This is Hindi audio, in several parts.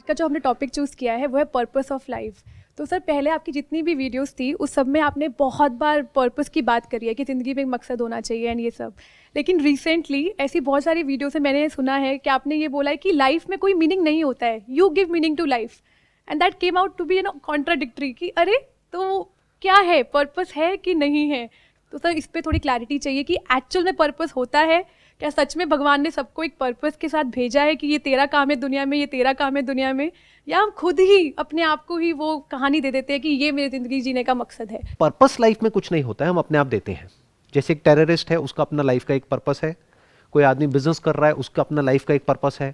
का जो हमने टॉपिक चूज़ किया है वो है पर्पस ऑफ लाइफ। तो सर पहले आपकी जितनी भी वीडियोस थी उस सब में आपने बहुत बार पर्पस की बात करी है कि ज़िंदगी में एक मकसद होना चाहिए एंड ये सब, लेकिन रिसेंटली ऐसी बहुत सारी वीडियो से मैंने सुना है कि आपने ये बोला है कि लाइफ में कोई मीनिंग नहीं होता है, you give meaning to life, and that came out to be contradictory कि अरे तो क्या है, पर्पस है कि नहीं है। तो सर इस पर थोड़ी क्लैरिटी चाहिए कि एक्चुअल में पर्पस होता है क्या, सच में भगवान ने सबको एक पर्पस के साथ भेजा है कि ये तेरा काम है दुनिया में, ये तेरा काम है दुनिया में, या हम खुद ही अपने आप को ही वो कहानी दे देते हैं कि ये मेरी जिंदगी जीने का मकसद है। पर्पस लाइफ में कुछ नहीं होता है, हम अपने आप देते हैं। जैसे एक टेररिस्ट है, उसका अपना लाइफ का एक पर्पस है। कोई आदमी बिजनेस कर रहा है, उसका अपना लाइफ का एक पर्पस है।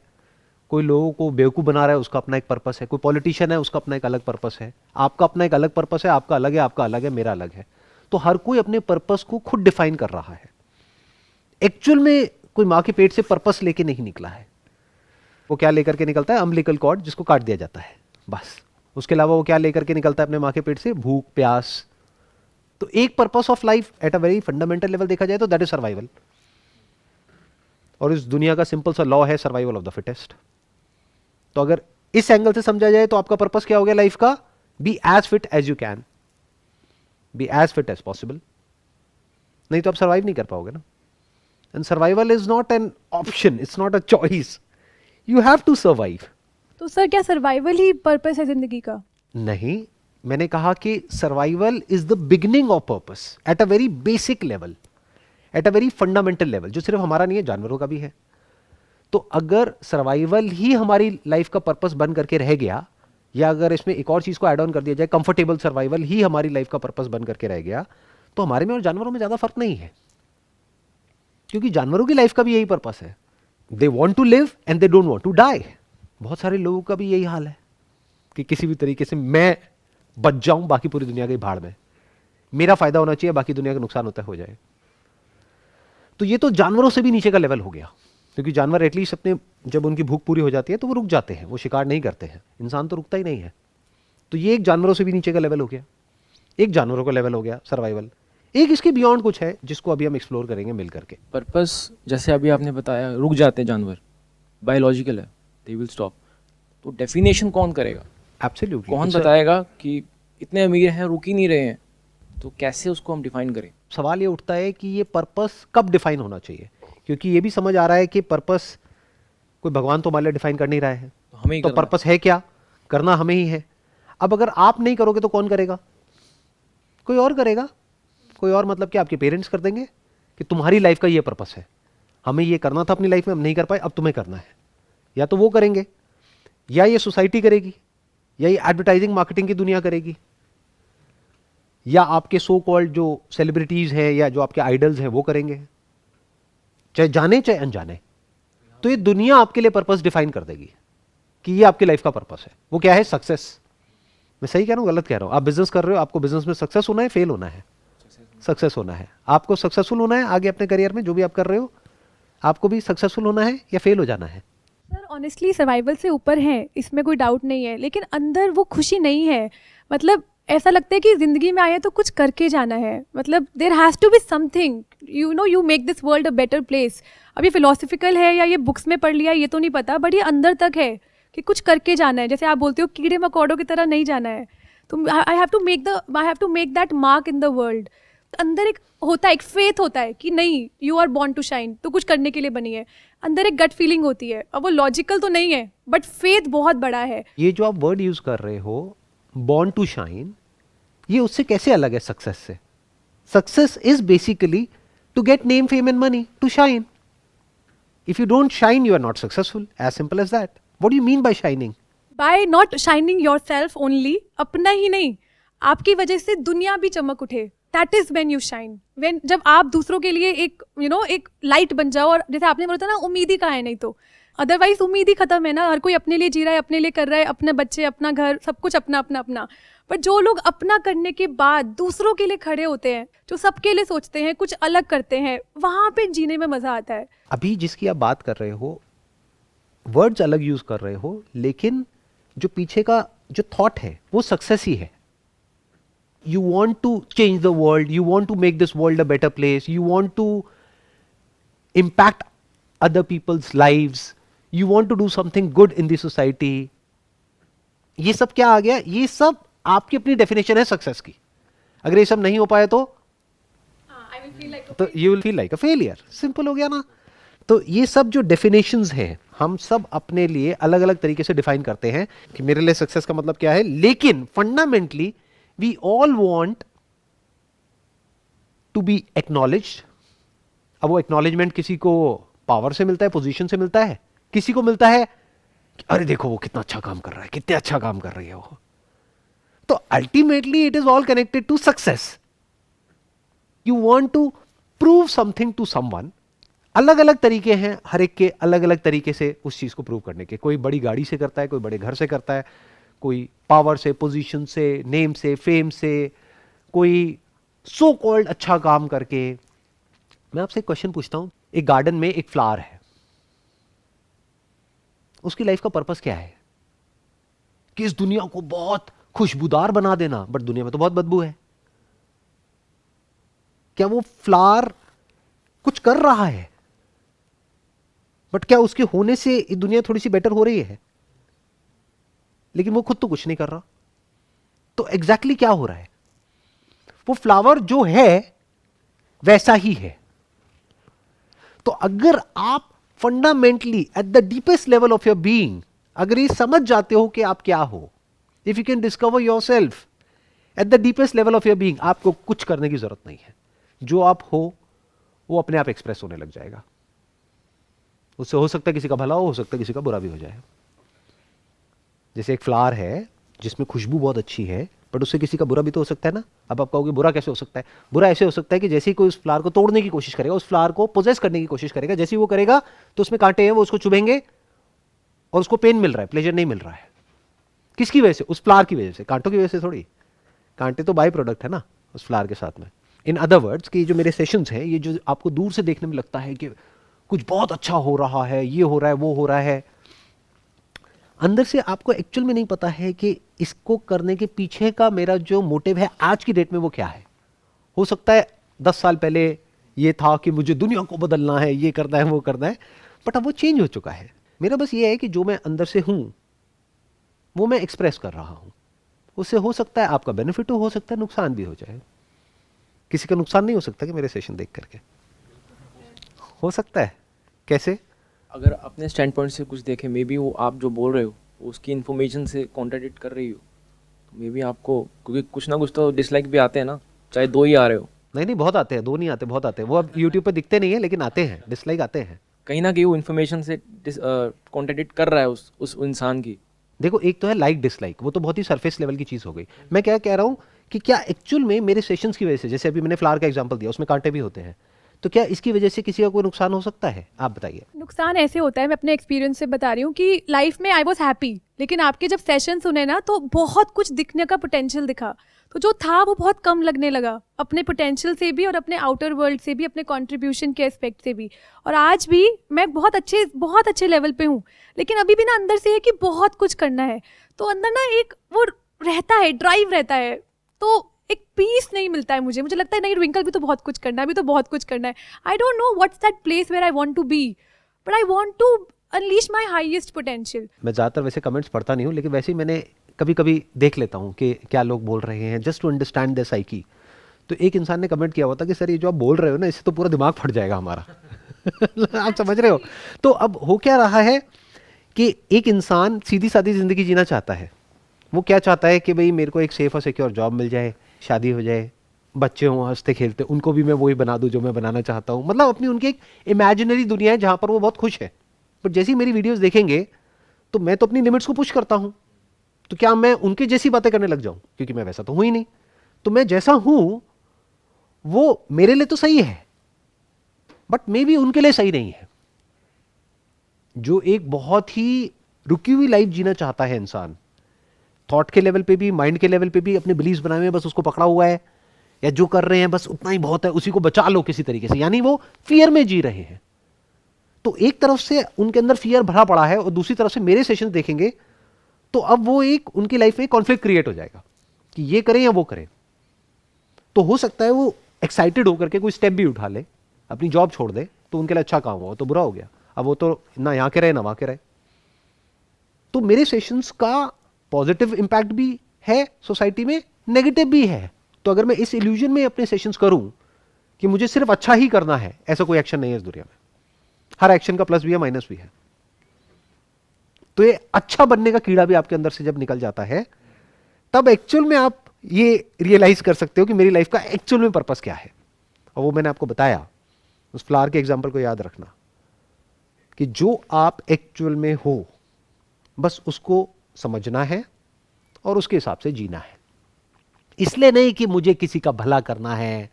कोई लोगों को बेवकूफ़ बना रहा है, उसका अपना एक पर्पस है। कोई पॉलिटिशियन है, उसका अपना एक अलग पर्पस है। आपका अपना एक अलग पर्पस है, आपका अलग है, आपका अलग है, मेरा अलग है। तो हर कोई अपने पर्पस को खुद डिफाइन कर रहा है। एक्चुअल में कोई माँ के पेट से पर्पस लेके नहीं निकला है। वो क्या लेकर के निकलता है? अम्बिलिकल कॉर्ड, जिसको काट दिया जाता है, बस। उसके अलावा वो क्या लेकर के निकलता है अपने माँ के पेट से? भूख, प्यास। तो एक purpose of life at a very fundamental level देखा जाए तो दैट इज सर्वाइवल। और इस दुनिया का सिंपल सा लॉ है सर्वाइवल ऑफ द फिटेस्ट। तो अगर इस एंगल से समझा जाए तो आपका पर्पस क्या हो गया लाइफ का? Be as fit as you can, be as fit as possible. नहीं तो आप सर्वाइव नहीं कर पाओगे ना। And survival is not an option, it's not a choice, you have to survive. तो सर क्या सर्वाइवल ही पर्पस है जिंदगी का? नहीं, मैंने कहा कि survival is the beginning of purpose at a very basic level, at a very fundamental level, जो सिर्फ हमारा नहीं है, जानवरों का भी है। तो अगर सर्वाइवल ही हमारी लाइफ का पर्पस बन करके रह गया, या अगर इसमें एक और चीज को ऐड ऑन कर दिया जाए, कंफर्टेबल सर्वाइवल ही हमारी लाइफ का पर्पस बन करके रह गया, तो हमारे में और जानवरों में ज्यादा फर्क नहीं है। क्योंकि जानवरों की लाइफ का भी यही पर्पस है, they want to live and they don't want to die. बहुत सारे लोगों का भी यही हाल है कि किसी भी तरीके से मैं बच जाऊं, बाकी पूरी दुनिया की भाड़ में, मेरा फायदा होना चाहिए, बाकी दुनिया का नुकसान होता हो जाए। तो ये तो जानवरों से भी नीचे का लेवल हो गया, क्योंकि जानवर एटलीस्ट अपने, जब उनकी भूख पूरी हो जाती है तो वो रुक जाते हैं, वो शिकार नहीं करते हैं। इंसान तो रुकता ही नहीं है। तो ये एक जानवरों से भी नीचे का लेवल हो गया, एक जानवरों का लेवल हो गया सर्वाइवल। एक इसके बियॉन्ड कुछ है जिसको अभी हम एक्सप्लोर करेंगे मिल करके। पर्पस जैसे अभी आपने बताया, रुक जाते हैं जानवर, बायोलॉजिकल है, दे विल स्टॉप। तो डेफिनेशन कौन करेगा? एब्सोल्युटली, कौन बताएगा कि इतने अमीर हैं, रुक ही नहीं रहे हैं, तो कैसे उसको हम डिफाइन करें? सवाल ये उठता है कि ये पर्पस कब डिफाइन होना चाहिए, क्योंकि ये भी समझ आ रहा है कि पर्पस कोई भगवान तो हमारे लिए डिफाइन कर नहीं रहा है, तो हमें ही तो करना पर्पस है क्या? करना हमें ही है। अब अगर आप नहीं करोगे तो कौन करेगा? कोई और करेगा। कोई और मतलब कि आपके पेरेंट्स कर देंगे कि तुम्हारी लाइफ का ये पर्पस है, हमें ये करना था अपनी लाइफ में, हम नहीं कर पाए, अब तुम्हें करना है। या तो वो करेंगे, या ये सोसाइटी करेगी, या ये एडवर्टाइजिंग मार्केटिंग की दुनिया करेगी, या आपके सो कॉल्ड जो सेलिब्रिटीज हैं या जो आपके आइडल्स हैं वो करेंगे, चाहे जाने चाहे अनजाने। तो ये दुनिया आपके लिए पर्पस डिफाइन कर देगी कि ये आपकी लाइफ का पर्पस है। वो क्या है? सक्सेस। मैं सही कह रहा हूं, गलत कह रहा हूं? आप बिजनेस कर रहे हो, आपको बिजनेस में सक्सेस होना है, फेल होना है? सक्सेस होना है। आपको सक्सेसफुल होना है आगे अपने करियर में, जो भी आप कर रहे हो, आपको भी सक्सेसफुल होना है या फेल हो जाना है? सर ऑनेस्टली सर्वाइवल से ऊपर है, इसमें कोई डाउट नहीं है, लेकिन अंदर वो खुशी नहीं है। मतलब ऐसा लगता है कि जिंदगी में आए तो कुछ करके जाना है, मतलब there has to be something, you know, you make this world a better place. अब ये फिलोसफिकल है या ये बुक्स में पढ़ लिया ये तो नहीं पता, बट ये अंदर तक है कि कुछ करके जाना है। जैसे आप बोलते हो कीड़े मकोड़ों की तरह नहीं जाना है, तो I have to make that mark in the world. अंदर एक होता है, एक फेथ होता है कि नहीं, you are born to shine, तो कुछ करने के लिए बनी है। अंदर एक गट फीलिंग होती है, अब वो लॉजिकल तो नहीं है बट फेथ बहुत बड़ा है। ये जो आप वर्ड यूज कर रहे हो, बॉर्न टू शाइन, ये उससे कैसे अलग है सक्सेस से? Success is basically to get name, fame and money, to shine. If you don't shine you are not successful, as simple as that. What do you mean by shining? By not shining yourself only, अपना ही नहीं, आपकी वजह से दुनिया भी चमक उठे, that is when you shine. When जब आप दूसरों के लिए एक एक लाइट बन जाओ, और जैसे आपने बोला था ना, उम्मीद ही कहाँ है, नहीं तो अदरवाइज उम्मीद ही खत्म है ना। हर कोई अपने लिए जी रहा है, अपने लिए कर रहा है, अपने बच्चे, अपना घर, सब कुछ अपना अपना अपना। पर जो लोग अपना करने के बाद दूसरों के लिए खड़े होते हैं, जो सबके लिए सोचते हैं, कुछ अलग करते हैं, वहां पे जीने में मजा आता है। अभी जिसकी आप बात कर रहे हो, वर्ड्स अलग यूज कर रहे हो, लेकिन जो पीछे का जो थॉट है वो सक्सेस ही है। You want to change the world, you want to make this world a better place, you want to impact other people's lives, you want to do something good in the society, ये सब क्या आ गया, ये सब आपकी अपनी डेफिनेशन है सक्सेस की। अगर ये सब नहीं हो पाए तो you will feel like a failure. Simple हो गया ना। तो ये सब जो डेफिनेशंस हैं हम सब अपने लिए अलग अलग तरीके से डिफाइन करते हैं कि मेरे लिए सक्सेस का मतलब क्या है, लेकिन fundamentally we all want to be acknowledged. अब वो एक्नॉलेजमेंट किसी को पावर से मिलता है, पोजीशन से मिलता है, किसी को मिलता है कि अरे देखो वो कितना अच्छा काम कर रहा है, कितने अच्छा काम कर रही है वो। तो ultimately it is all connected to success. You want to prove something to someone. अलग अलग तरीके हैं हर एक के, अलग अलग तरीके से उस चीज को प्रूव करने के। कोई बड़ी गाड़ी से करता है, कोई बड़े घर से करता है, कोई पावर से, पोजीशन से, नेम से, फेम से, कोई सो कॉल्ड अच्छा काम करके। मैं आपसे एक क्वेश्चन पूछता हूं, एक गार्डन में एक फ्लावर है, उसकी लाइफ का पर्पस क्या है? कि इस दुनिया को बहुत खुशबूदार बना देना, बट दुनिया में तो बहुत बदबू है। क्या वो फ्लावर कुछ कर रहा है? बट क्या उसके होने से ये दुनिया थोड़ी सी बेटर हो रही है? लेकिन वो खुद तो कुछ नहीं कर रहा। तो एग्जैक्टली क्या हो रहा है? वो फ्लावर जो है वैसा ही है। तो अगर आप fundamentally at the deepest level of your being अगर ये समझ जाते हो कि आप क्या हो, if you can discover your self at the deepest level of your being, आपको कुछ करने की जरूरत नहीं है। जो आप हो वो अपने आप एक्सप्रेस होने लग जाएगा। उससे हो सकता है किसी का भला हो सकता है किसी का बुरा भी हो जाए। जैसे एक फ्लावर है जिसमें खुशबू बहुत अच्छी है, बट उससे किसी का बुरा भी तो हो सकता है ना। अब आप कहोगे बुरा कैसे हो सकता है? बुरा ऐसे हो सकता है कि जैसे ही कोई उस फ्लावर को तोड़ने की कोशिश करेगा, उस फ्लावर को पोजेस करने की कोशिश करेगा, जैसे ही वो करेगा तो उसमें कांटे हैं, वो उसको चुभेंगे और उसको पेन मिल रहा है, प्लेजर नहीं मिल रहा है। किसकी वजह से? उस फ्लावर की वजह से, कांटों की वजह से थोड़ी। कांटे तो बाई प्रोडक्ट है ना उस फ्लावर के साथ में। इन अदर वर्ड्स कि जो मेरे सेशंस हैं, ये जो आपको दूर से देखने में लगता है कि कुछ बहुत अच्छा हो रहा है, ये हो रहा है, वो हो रहा है, अंदर से आपको एक्चुअल में नहीं पता है कि इसको करने के पीछे का मेरा जो मोटिव है आज की डेट में वो क्या है। हो सकता है 10 साल पहले ये था कि मुझे दुनिया को बदलना है, ये करना है, वो करना है, बट अब वो चेंज हो चुका है। मेरा बस ये है कि जो मैं अंदर से हूं वो मैं एक्सप्रेस कर रहा हूं। उससे हो सकता है आपका बेनिफिट हो सकता है नुकसान भी हो जाए। किसी का नुकसान नहीं हो सकता कि मेरे सेशन देख करके? हो सकता है। कैसे? अगर अपने स्टैंड पॉइंट से कुछ देखें, मे बी वो आप जो बोल रहे हो उसकी इन्फॉर्मेशन से कॉन्ट्राडिक्ट कर रही हो, तो मे बी आपको, क्योंकि कुछ ना कुछ तो डिसलाइक भी आते हैं ना, चाहे 2 ही आ रहे हो। नहीं बहुत आते हैं, 2 नहीं आते, बहुत आते हैं। वो अब यूट्यूब पे दिखते नहीं है लेकिन आते हैं, डिसलाइक आते हैं। कहीं ना कहीं वो इन्फॉर्मेशन से कॉन्ट्राडिक्ट कर रहा है उस इंसान की। देखो एक तो है लाइक डिसलाइक, वो तो बहुत ही सरफेस लेवल की चीज हो गई। मैं क्या कह रहा हूं कि क्या एक्चुअल में मेरे सेशंस की वजह से, जैसे अभी मैंने फ्लावर का एग्जांपल दिया, उसमें कांटे भी होते हैं, तो क्या इसकी वजह से किसी का कोई नुकसान हो सकता है? आप बताइए। नुकसान ऐसे होता है, मैं अपने एक्सपीरियंस से बता रही हूँ कि लाइफ में आई वॉज हैप्पी, लेकिन आपके जब सेशन सुने ना तो बहुत कुछ दिखने का पोटेंशियल दिखा, तो जो था वो बहुत कम लगने लगा, अपने पोटेंशियल से भी और अपने आउटर वर्ल्ड से भी, अपने कंट्रीब्यूशन के एस्पेक्ट से भी। और आज भी मैं बहुत अच्छे लेवल पे हूँ, लेकिन अभी भी ना अंदर से है कि बहुत कुछ करना है। तो अंदर ना एक वो रहता है, ड्राइव रहता है, तो एक पीस नहीं मिलता है मुझे लगता है नहीं ट्विंकल भी तो बहुत कुछ करना है, अभी तो बहुत कुछ करना है। I don't know what's that place where I want to be, but I want to unleash my highest potential. मैं ज़्यादातर वैसे कमेंट्स पढ़ता नहीं हूँ, लेकिन वैसे ही मैंने कभी कभी देख लेता हूँ कि क्या लोग बोल रहे हैं, just to understand the psyche. तो एक इंसान ने कमेंट किया हुआ था कि सर ये जो आप बोल रहे हो ना, इससे तो पूरा दिमाग फट जाएगा हमारा। आप समझ रहे हो? तो अब हो क्या रहा है कि एक इंसान सीधी सादी जिंदगी जीना चाहता है। वो क्या चाहता है कि भाई मेरे को एक सेफ और सिक्योर जॉब मिल जाए, शादी हो जाए, बच्चे हों हंसते खेलते, उनको भी मैं वही बना दूं जो मैं बनाना चाहता हूं। मतलब अपनी उनकी एक इमेजिनरी दुनिया है जहां पर वो बहुत खुश है। बट जैसे ही मेरी वीडियोस देखेंगे तो मैं तो अपनी लिमिट्स को पुश करता हूं, तो क्या मैं उनके जैसी बातें करने लग जाऊं? क्योंकि मैं वैसा तो हूं ही नहीं। तो मैं जैसा हूं वो मेरे लिए तो सही है, बट मे बी उनके लिए सही नहीं है। जो एक बहुत ही रुकी हुई लाइफ जीना चाहता है इंसान, थॉट के लेवल पे भी, माइंड के लेवल पे भी, अपने बिलीव्स बनाए हुए बस उसको पकड़ा हुआ है, या जो कर रहे हैं बस उतना ही बहुत है, उसी को बचा लो किसी तरीके से, यानी वो फियर में जी रहे हैं। तो एक तरफ से उनके अंदर फियर भरा पड़ा है और दूसरी तरफ से मेरे सेशन देखेंगे तो अब वो एक उनकी लाइफ में कॉन्फ्लिक्ट क्रिएट हो जाएगा कि ये करें या वो करें। तो हो सकता है वो एक्साइटेड होकर के कोई स्टेप भी उठा ले, अपनी जॉब छोड़ दे, तो उनके लिए अच्छा काम हुआ, तो बुरा हो गया। अब वो तो ना यहां के रहे ना वहां के रहे। तो मेरे सेशंस का पॉजिटिव इंपैक्ट भी है सोसाइटी में, नेगेटिव भी है। तो अगर मैं इस इल्यूजन में अपने सेशंस करूं कि मुझे सिर्फ अच्छा ही करना है, ऐसा कोई एक्शन नहीं है इस दुनिया में। हर एक्शन का प्लस भी है, माइनस भी है। तो ये अच्छा बनने का कीड़ा भी आपके अंदर से जब निकल जाता है, तब एक्चुअल में आप ये रियलाइज कर सकते हो कि मेरी लाइफ का एक्चुअल में पर्पस क्या है। और वो मैंने आपको बताया, उस फ्लावर के एग्जाम्पल को याद रखना कि जो आप एक्चुअल में हो बस उसको समझना है और उसके हिसाब से जीना है। इसलिए नहीं कि मुझे किसी का भला करना है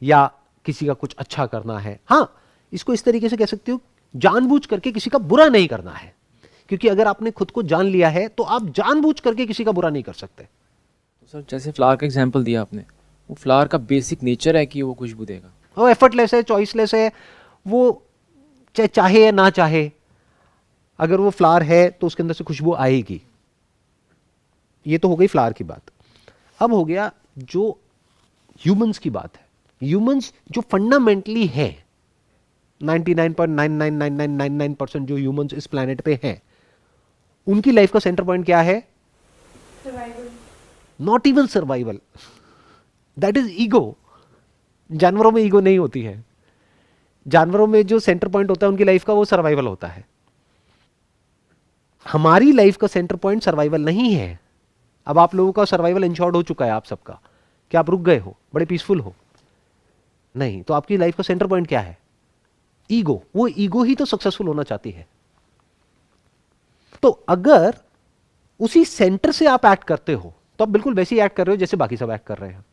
या किसी का कुछ अच्छा करना है। हां, इसको इस तरीके से कह सकते हो, जानबूझ करके किसी का बुरा नहीं करना है, क्योंकि अगर आपने खुद को जान लिया है तो आप जानबूझ करके किसी का बुरा नहीं कर सकते। तो सर जैसे फ्लावर का एग्जांपल दिया आपने, वो फ्लावर का बेसिक नेचर है कि वो खुशबू देगा। वो एफर्टलेस है, चॉइसलेस है, वो चाहे या ना चाहे, अगर वो फ्लावर है तो उसके अंदर से खुशबू आएगी। ये तो हो गई फ्लावर की बात। अब हो गया जो ह्यूमंस की बात है। ह्यूमंस जो फंडामेंटली है, 99.999999% जो ह्यूमंस इस प्लैनेट पे हैं, उनकी लाइफ का सेंटर पॉइंट क्या है? Survival. Not even survival, that is ego. जानवरों में ईगो नहीं होती है। जानवरों में जो सेंटर पॉइंट होता है उनकी लाइफ का, वो सर्वाइवल होता है। हमारी लाइफ का सेंटर पॉइंट सर्वाइवल नहीं है। अब आप लोगों का सर्वाइवल इंश्योर्ड हो चुका है आप सबका, कि आप रुक गए हो, बड़े पीसफुल हो। नहीं, तो आपकी लाइफ का सेंटर पॉइंट क्या है? ईगो। वो ईगो ही तो सक्सेसफुल होना चाहती है। तो अगर उसी सेंटर से आप एक्ट करते हो तो आप बिल्कुल वैसे ही एक्ट कर रहे हो जैसे बाकी सब एक्ट कर रहे हैं।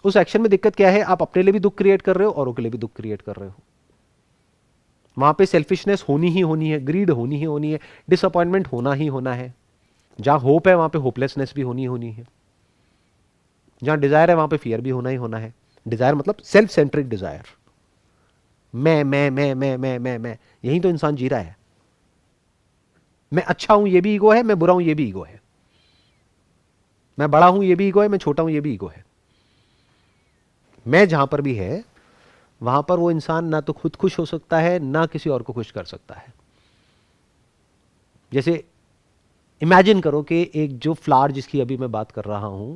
उस एक्शन में दिक्कत क्या है? आप अपने लिए भी दुख क्रिएट कर रहे हो, औरों के लिए भी दुख क्रिएट कर रहे हो। वहां पे सेल्फिशनेस होनी ही होनी है, ग्रीड होनी ही होनी है, डिसअपॉइंटमेंट होना ही होना है। जहां होप है वहां पे होपलेसनेस भी होनी ही होनी है। जहां डिजायर है वहां पे फियर भी होना ही होना है। डिजायर मतलब सेल्फ सेंट्रिक डिजायर। मैं, यही तो इंसान जी रहा है। मैं अच्छा हूं ये भी ईगो है, मैं बुरा हूं ये भी ईगो है। मैं बड़ा हूं ये भी ईगो है, मैं छोटा हूं ये भी ईगो है। मैं जहां पर भी है वहां पर वो इंसान ना तो खुद खुश हो सकता है, ना किसी और को खुश कर सकता है। जैसे इमेजिन करो कि एक जो फ्लावर जिसकी अभी मैं बात कर रहा हूं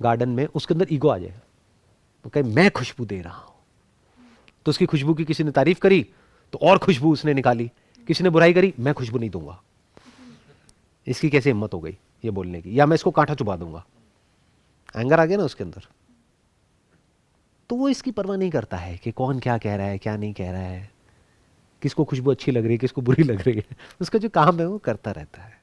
गार्डन में, उसके अंदर ईगो आ जाए, तो कहे मैं खुशबू दे रहा हूं, तो उसकी खुशबू की किसी ने तारीफ करी तो और खुशबू उसने निकाली, किसी ने बुराई करी, मैं खुशबू नहीं दूंगा। इसकी कैसे हिम्मत हो गई ये बोलने की, या मैं इसको कांटा चुबा दूंगा। एंगर आ गया ना उसके अंदर। तो वो इसकी परवाह नहीं करता है कि कौन क्या कह रहा है, क्या नहीं कह रहा है, किसको खुशबू अच्छी लग रही है, किसको बुरी लग रही है। उसका जो काम है वो करता रहता है।